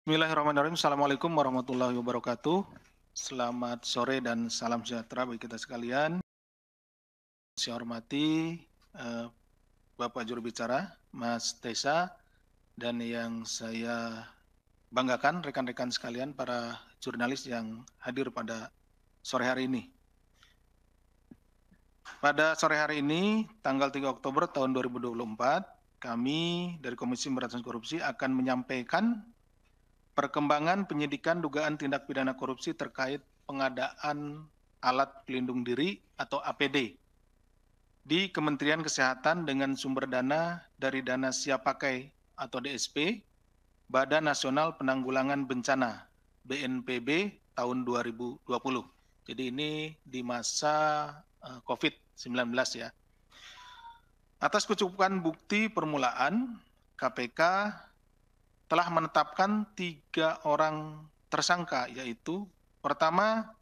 Bismillahirrahmanirrahim. Assalamualaikum warahmatullahi wabarakatuh. Selamat sore dan salam sejahtera bagi kita sekalian. Saya hormati Bapak Juru Bicara, Mas Tesa, dan yang saya banggakan rekan-rekan sekalian para jurnalis yang hadir pada sore hari ini. Pada sore hari ini, tanggal 3 Oktober tahun 2024, kami dari Komisi Pemberantasan Korupsi akan menyampaikan perkembangan penyidikan dugaan tindak pidana korupsi terkait pengadaan alat pelindung diri atau APD di Kementerian Kesehatan dengan sumber dana dari dana siap pakai atau DSP, Badan Nasional Penanggulangan Bencana BNPB tahun 2020. Jadi ini di masa COVID-19 ya. Atas kecukupan bukti permulaan, KPK telah menetapkan 3 orang tersangka, yaitu pertama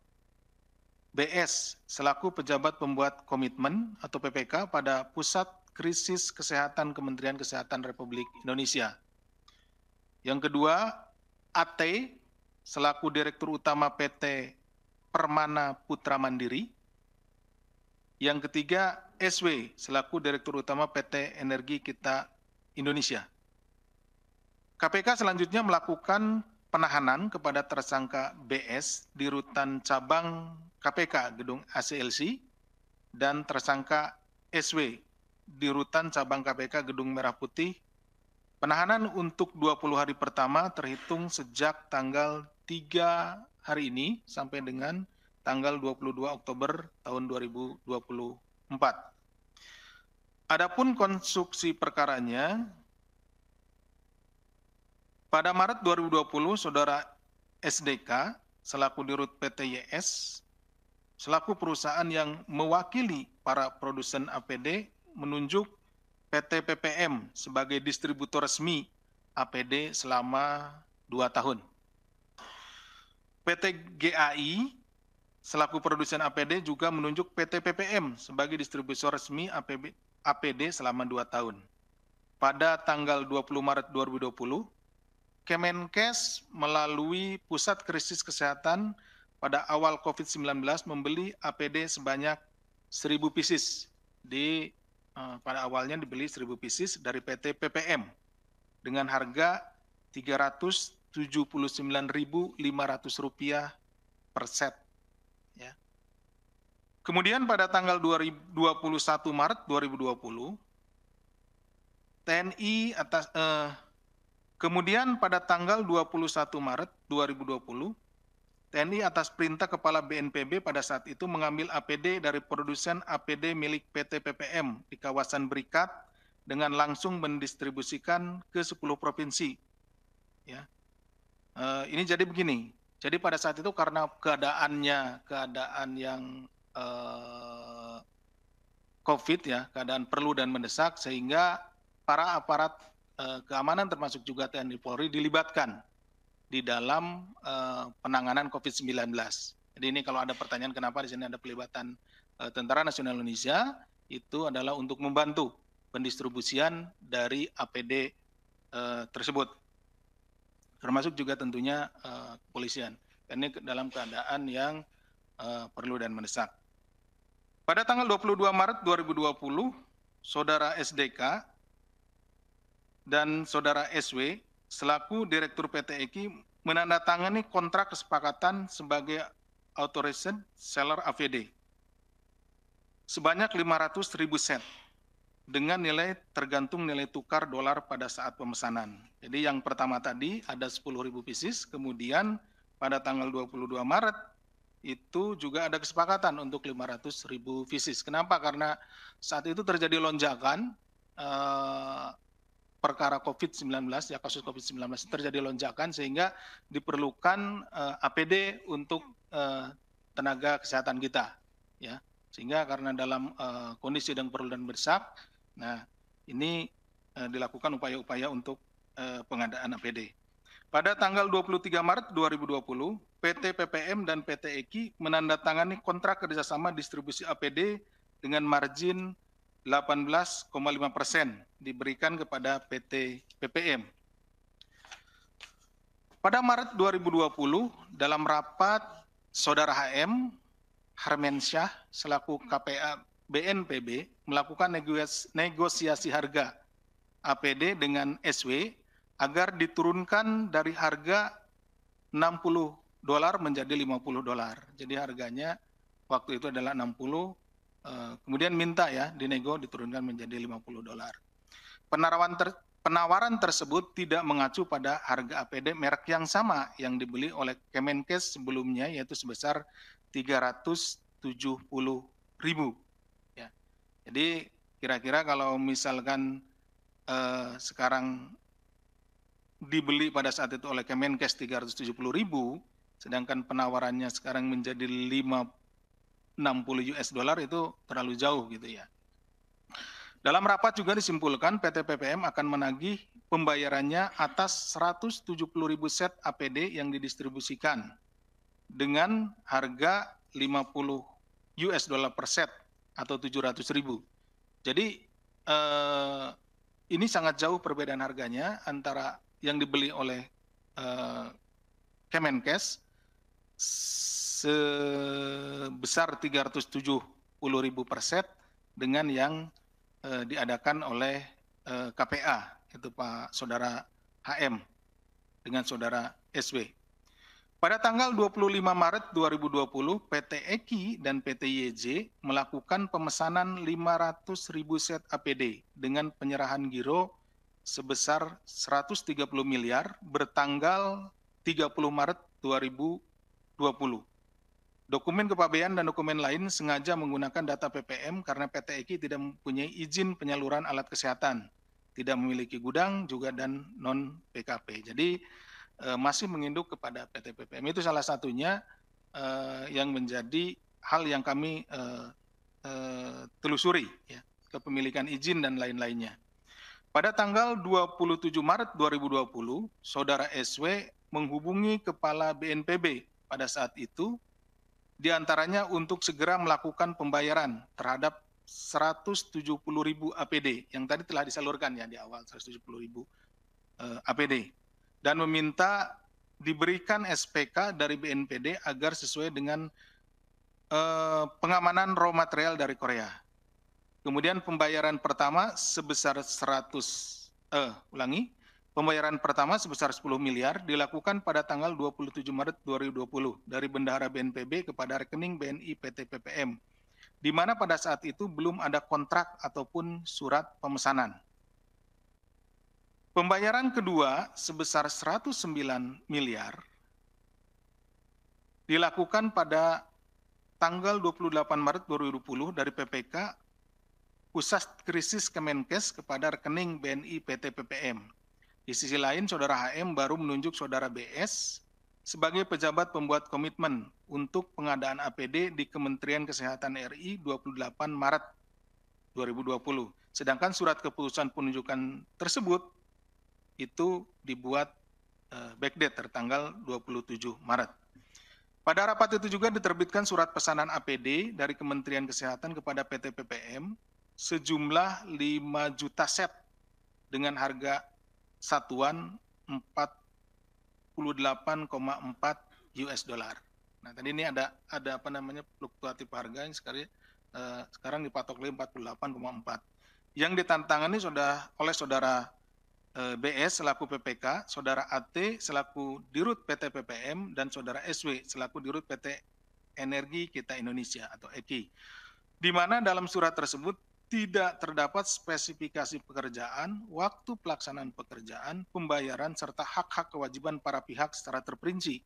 BS selaku pejabat pembuat komitmen atau PPK pada Pusat Krisis Kesehatan Kementerian Kesehatan Republik Indonesia. Yang kedua, AT selaku Direktur Utama PT Permana Putra Mandiri. Yang ketiga, SW selaku Direktur Utama PT Energi Kita Indonesia. KPK selanjutnya melakukan penahanan kepada tersangka BS di Rutan Cabang KPK Gedung ACLC dan tersangka SW di Rutan Cabang KPK Gedung Merah Putih. Penahanan untuk 20 hari pertama terhitung sejak tanggal 3 hari ini sampai dengan tanggal 22 Oktober tahun 2024. Adapun konstruksi perkaranya, pada Maret 2020, Saudara SDK selaku Dirut PT YS, selaku perusahaan yang mewakili para produsen APD, menunjuk PT PPM sebagai distributor resmi APD selama 2 tahun. PT GAI selaku produsen APD juga menunjuk PT PPM sebagai distributor resmi APD selama 2 tahun. Pada tanggal 20 Maret 2020, Kemenkes melalui Pusat Krisis Kesehatan pada awal COVID-19 membeli APD sebanyak 1.000 pieces. Pada awalnya dibeli 1.000 pieces dari PT PPM dengan harga Rp379.500 per set. Ya. Kemudian pada tanggal 21 Maret 2020, Kemudian pada tanggal 21 Maret 2020, TNI atas perintah Kepala BNPB pada saat itu mengambil APD dari produsen APD milik PT PPM di kawasan Berikat dengan langsung mendistribusikan ke 10 provinsi. Ya. Ini jadi begini, jadi pada saat itu karena keadaan yang COVID ya, keadaan perlu dan mendesak, sehingga para aparat keamanan termasuk juga TNI Polri dilibatkan di dalam penanganan COVID-19. Jadi ini kalau ada pertanyaan kenapa di sini ada pelibatan Tentara Nasional Indonesia, itu adalah untuk membantu pendistribusian dari APD tersebut. Termasuk juga tentunya kepolisian. Ini dalam keadaan yang perlu dan mendesak. Pada tanggal 22 Maret 2020, Saudara SDK dan Saudara SW selaku Direktur PT EKI menandatangani kontrak kesepakatan sebagai authorized seller APD sebanyak 500.000 set dengan nilai tergantung nilai tukar dolar pada saat pemesanan. Jadi yang pertama tadi ada 10.000 pieces, kemudian pada tanggal 22 Maret itu juga ada kesepakatan untuk 500.000 pieces. Kenapa? Karena saat itu terjadi lonjakan perkara COVID-19, ya kasus COVID-19 terjadi lonjakan sehingga diperlukan APD untuk tenaga kesehatan kita, ya. Sehingga karena dalam kondisi yang perlu dan mendesak, nah ini dilakukan upaya-upaya untuk pengadaan APD. Pada tanggal 23 Maret 2020, PT PPM dan PT EKI menandatangani kontrak kerjasama distribusi APD dengan margin 18,5% diberikan kepada PT PPM. Pada Maret 2020, dalam rapat Saudara HM Harmensyah selaku KPA BNPB melakukan negosiasi harga APD dengan SW agar diturunkan dari harga $60 menjadi $50. Jadi harganya waktu itu adalah 60, kemudian minta ya dinego diturunkan menjadi $50. Penawaran tersebut tidak mengacu pada harga APD merek yang sama yang dibeli oleh Kemenkes sebelumnya, yaitu sebesar 370.000. Ya. Jadi kira-kira kalau misalkan sekarang dibeli pada saat itu oleh Kemenkes 370.000, sedangkan penawarannya sekarang menjadi $60 itu terlalu jauh gitu ya. Dalam rapat juga disimpulkan PT PPM akan menagih pembayarannya atas 170.000 set APD yang didistribusikan dengan harga $50 per set atau 700.000. Jadi ini sangat jauh perbedaan harganya antara yang dibeli oleh Kemenkes sebesar 370.000 per set dengan yang diadakan oleh KPA, itu Pak Saudara HM dengan Saudara SW. Pada tanggal 25 Maret 2020, PT EKI dan PT YJ melakukan pemesanan 500.000 set APD dengan penyerahan giro sebesar 130 miliar bertanggal 30 Maret 2020. Dokumen kepabean dan dokumen lain sengaja menggunakan data PPM karena PT EKI tidak mempunyai izin penyaluran alat kesehatan, tidak memiliki gudang juga dan non-PKP. Jadi masih menginduk kepada PT PPM. Itu salah satunya yang menjadi hal yang kami telusuri, ya, kepemilikan izin dan lain-lainnya. Pada tanggal 27 Maret 2020, Saudara SW menghubungi Kepala BNPB pada saat itu, diantaranya untuk segera melakukan pembayaran terhadap 170.000 APD yang tadi telah disalurkan ya di awal 170.000 APD dan meminta diberikan SPK dari BNPD agar sesuai dengan pengamanan raw material dari Korea. Kemudian pembayaran pertama sebesar Pembayaran pertama sebesar 10 miliar dilakukan pada tanggal 27 Maret 2020 dari Bendahara BNPB kepada rekening BNI PT PPM, di mana pada saat itu belum ada kontrak ataupun surat pemesanan. Pembayaran kedua sebesar 109 miliar dilakukan pada tanggal 28 Maret 2020 dari PPK Pusat Krisis Kemenkes kepada rekening BNI PT PPM. Di sisi lain, Saudara HM baru menunjuk Saudara BS sebagai pejabat pembuat komitmen untuk pengadaan APD di Kementerian Kesehatan RI 28 Maret 2020. Sedangkan surat keputusan penunjukan tersebut itu dibuat backdate tertanggal 27 Maret. Pada rapat itu juga diterbitkan surat pesanan APD dari Kementerian Kesehatan kepada PT PPM sejumlah 5 juta set dengan harga satuan 48,4 US dollar. Nah, tadi ini ada apa namanya fluktuatif harga yang sekarang dipatok oleh 48,4. Yang ditantangani oleh Saudara BS selaku PPK, Saudara AT selaku Dirut PT PPM, dan Saudara SW selaku Dirut PT Energi Kita Indonesia atau EKI. Di mana dalam surat tersebut tidak terdapat spesifikasi pekerjaan, waktu pelaksanaan pekerjaan, pembayaran, serta hak-hak kewajiban para pihak secara terperinci.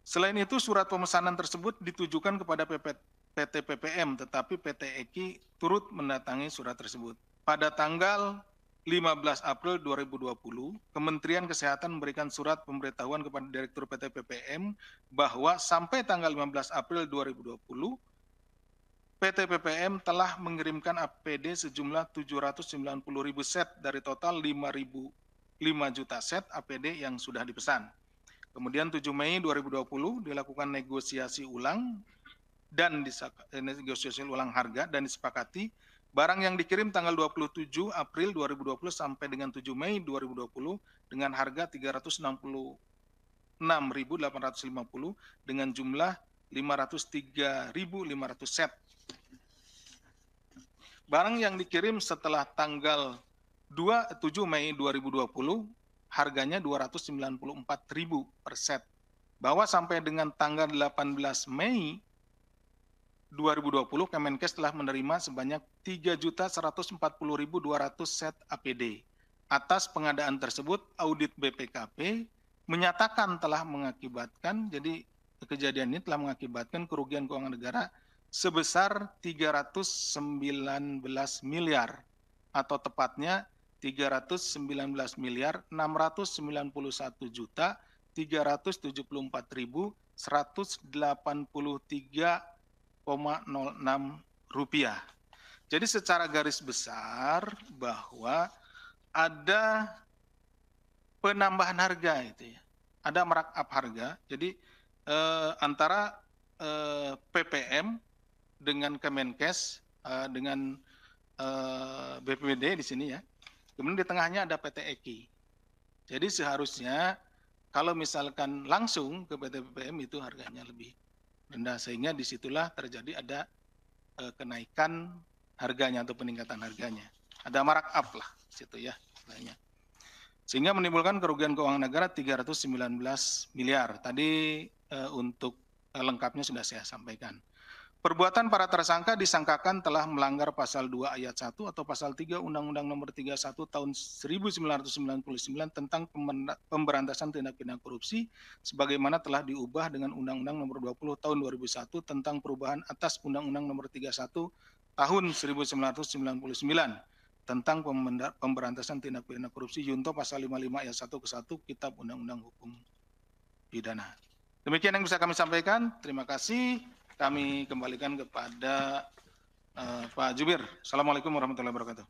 Selain itu, surat pemesanan tersebut ditujukan kepada PT PPM, tetapi PT EKI turut mendatangi surat tersebut. Pada tanggal 15 April 2020, Kementerian Kesehatan memberikan surat pemberitahuan kepada Direktur PT PPM bahwa sampai tanggal 15 April 2020, PT PPM telah mengirimkan APD sejumlah 790.000 set dari total 5 juta set APD yang sudah dipesan. Kemudian 7 Mei 2020 dilakukan negosiasi ulang harga dan disepakati Barang yang dikirim tanggal 27 April 2020 sampai dengan 7 Mei 2020 dengan harga 366.850 dengan jumlah 503.500 set. Barang yang dikirim setelah tanggal 7 Mei 2020 harganya 294.000 per set. Bahwa sampai dengan tanggal 18 Mei 2020 Kemenkes telah menerima sebanyak 3.140.200 set APD. Atas pengadaan tersebut, audit BPKP menyatakan telah mengakibatkan, jadi kejadian ini telah mengakibatkan kerugian keuangan negara sebesar 319 miliar atau tepatnya 319 miliar 691 juta 374.183,06 rupiah. Jadi secara garis besar bahwa ada penambahan harga itu ya, ada markup harga. Jadi antara PPM dengan Kemenkes dengan BPBD di sini ya. Kemudian di tengahnya ada PT EKI. Jadi seharusnya kalau misalkan langsung ke PT PPM itu harganya lebih rendah, sehingga disitulah terjadi ada kenaikan harganya atau peningkatan harganya. Ada markup lah situ ya istilahnya. Sehingga menimbulkan kerugian keuangan negara 319 miliar. Tadi untuk lengkapnya sudah saya sampaikan. Perbuatan para tersangka disangkakan telah melanggar pasal 2 ayat 1 atau pasal 3 Undang-Undang Nomor 31 tahun 1999 tentang pemberantasan tindak pidana korupsi sebagaimana telah diubah dengan Undang-Undang Nomor 20 tahun 2001 tentang perubahan atas Undang-Undang Nomor 31 tahun 1999 tentang pemberantasan tindak pidana korupsi Junto pasal 55 ayat 1 ke 1 Kitab Undang-Undang Hukum Pidana. Demikian yang bisa kami sampaikan. Terima kasih. Kami kembalikan kepada Pak Jubir. Assalamualaikum warahmatullahi wabarakatuh.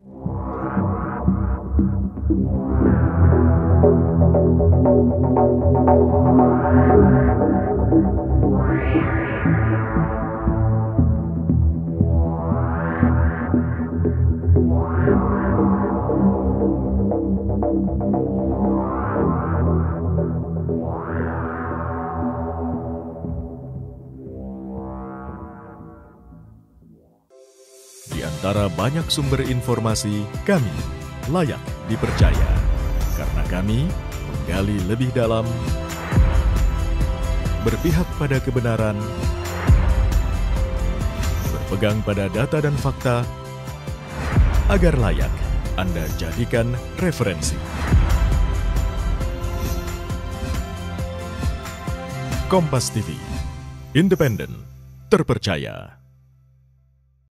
Di antara banyak sumber informasi, kami layak dipercaya. Karena kami menggali lebih dalam, berpihak pada kebenaran, berpegang pada data dan fakta, agar layak Anda jadikan referensi. Kompas TV, independen, terpercaya.